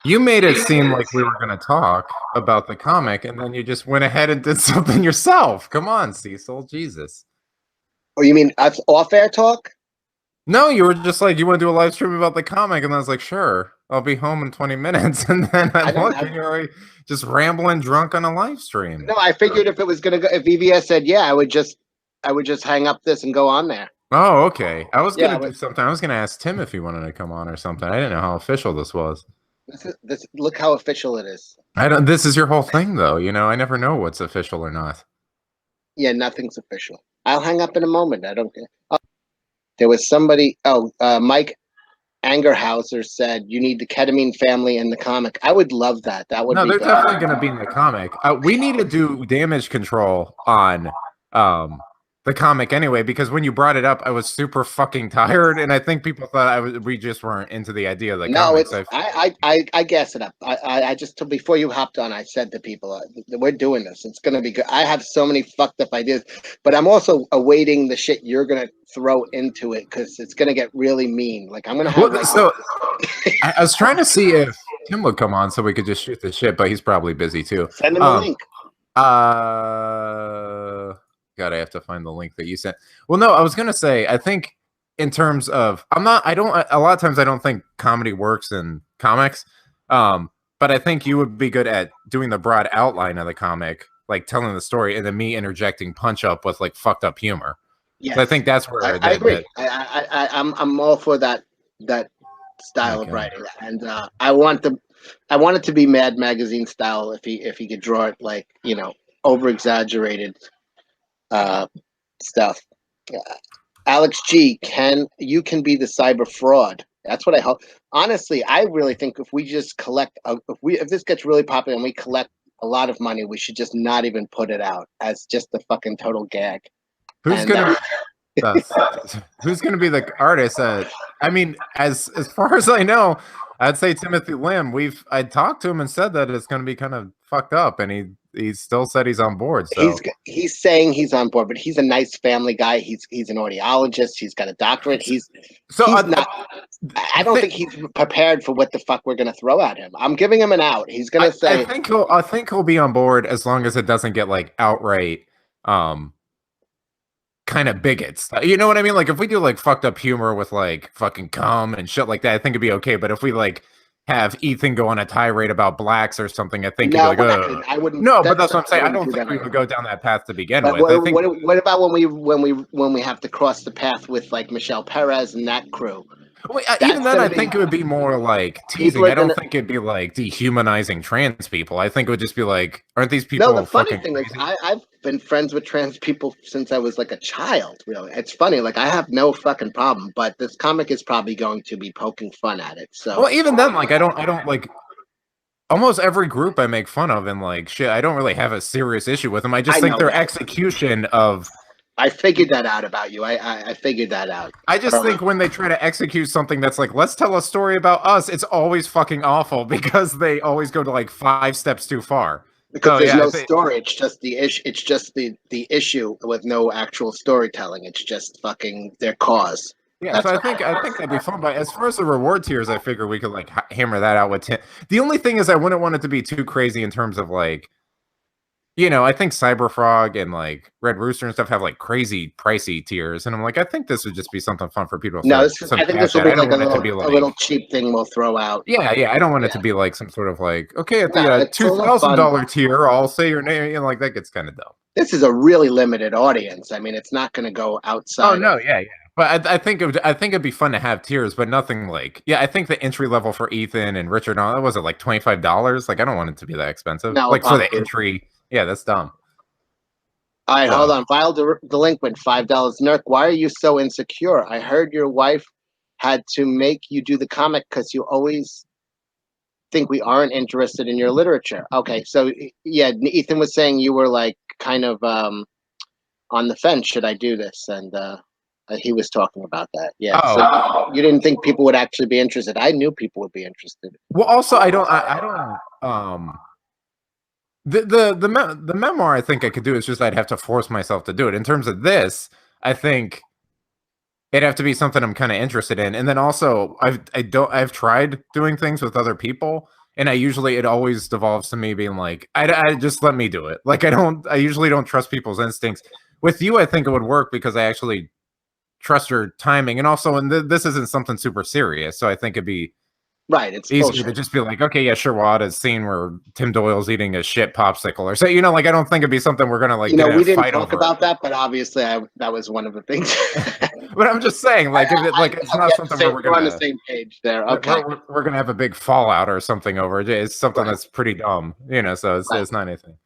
You made it seem like we were going to talk about the comic, and then you just went ahead and did something yourself. Come on, Cecil. Jesus. Oh, you mean off-air talk? No, you were just like, you want to do a live stream about the comic? And I was like, sure, I'll be home in 20 minutes. And then I I don't look, know. and you're already just rambling drunk on a live stream. No, I figured if it was gonna go, if EVS said yeah, I would just hang up this and go on there. Oh, okay. I was Yeah, going to do something. I was going to ask Tim if he wanted to come on or something. I didn't know how official this was. this. Look how official it is. I don't. This is your whole thing, though. You know, I never know what's official or not. Yeah, nothing's official. I'll hang up in a moment. I don't care. Oh, there was somebody. Oh, Mike Angerhauser said you need the ketamine family in the comic. I would love that. That would No, be they're good. definitely going to be in the comic. We need to do damage control on the comic anyway, because when you brought it up, I was super fucking tired, and I think people thought we just weren't into the idea of the No, comics. it's I guess it up. I just before you hopped on, I said to people, we're doing this. It's gonna be good. I have so many fucked up ideas, but I'm also awaiting the shit you're gonna throw into it because it's gonna get really mean. Like I'm gonna have. Well, so I was trying to see if Tim would come on so we could just shoot the shit, but he's probably busy too. Send him a link. God, I have to find the link that you sent. Well, no, I was gonna say, I think in terms of, a lot of times I don't think comedy works in comics. But I think you would be good at doing the broad outline of the comic, like telling the story, and then me interjecting punch up with like fucked up humor. Yeah, so I think that's where I agree. I'm all for that style of writing, and I want it to be Mad Magazine style. If he could draw it like over exaggerated stuff. Alex G, you can be the cyber fraud. That's what I hope. Honestly, I really think if we just collect, if this gets really popular and we collect a lot of money, we should just not even put it out as just a fucking total gag. Who's gonna be the artist? I mean, as far as I know, I'd say Timothy Lim. I talked to him and said that it's going to be kind of fucked up, and he still said he's on board. So he's saying he's on board, but he's a nice family guy. He's an audiologist. He's got a doctorate. He's not. I don't think he's prepared for what the fuck we're going to throw at him. I'm giving him an out. He's going to say. I think he'll be on board as long as it doesn't get like outright. Kind of bigots, you know what I mean? Like if we do like fucked up humor with like fucking cum and shit like that, I think it'd be okay. But if we like have Ethan go on a tirade about blacks or something, I think no, I wouldn't. No, but that's what I'm saying. I don't think we would go down that path to begin with. What about when we have to cross the path with like Michelle Perez and that crew? Well, even then, I think it would be more like teasing. I don't think it'd be like dehumanizing trans people. I think it would just be like, aren't these people? No, the funny thing is, I've been friends with trans people since I was like a child. Really, it's funny. Like I have no fucking problem, but this comic is probably going to be poking fun at it. So, well, even then, like I don't like. Almost every group I make fun of and like shit, I don't really have a serious issue with them. I just think their execution of. I figured that out about you. I figured that out. I just think when they try to execute something that's like, let's tell a story about us, it's always fucking awful because they always go to like 5 steps too far. Because there's no story. It's just the issue. It's just the issue with no actual storytelling. It's just fucking their cause. Yeah, so I think that'd be fun. But as far as the reward tiers, I figure we could like hammer that out with 10. The only thing is, I wouldn't want it to be too crazy in terms of like. I think Cyberfrog and like Red Rooster and stuff have like crazy pricey tiers, and I'm like, I think this would just be something fun for people. No, I think this will be like a little cheap thing we'll throw out. Yeah. I don't want it to be like some sort of like, okay, at the $2,000 tier, I'll say your name. Like that gets kind of dumb. This is a really limited audience. I mean, it's not going to go outside. Oh no, yeah. But I think it'd be fun to have tiers, but nothing like I think the entry level for Ethan and Richard, that was it like $25. Like I don't want it to be that expensive. No, like for the entry. Yeah, that's dumb. All right, hold on. File delinquent, $5. Nerk, why are you so insecure? I heard your wife had to make you do the comic because you always think we aren't interested in your literature. Okay, so yeah, Ethan was saying you were like kind of on the fence. Should I do this? And he was talking about that. Yeah, so you didn't think people would actually be interested. I knew people would be interested. Well, also, I don't. The memoir I think I could do is just I'd have to force myself to do it. In terms of this, I think it'd have to be something I'm kind of interested in. And then also I've tried doing things with other people, And it always devolves to me being like, I just let me do it. Like I usually don't trust people's instincts. With you, I think it would work because I actually trust your timing, and also, this isn't something super serious, so I think it'd be right. It's easier bullshit. to just be like, okay, yeah, sure, we'll add a scene where Tim Doyle's eating a shit popsicle, or so. Like I don't think it'd be something we're gonna like. We didn't talk about that, but obviously, that was one of the things. But I'm just saying, like, it's not something where we're on the same page there. Okay, we're gonna have a big fallout or something over it. It's something that's pretty dumb, so it's not anything.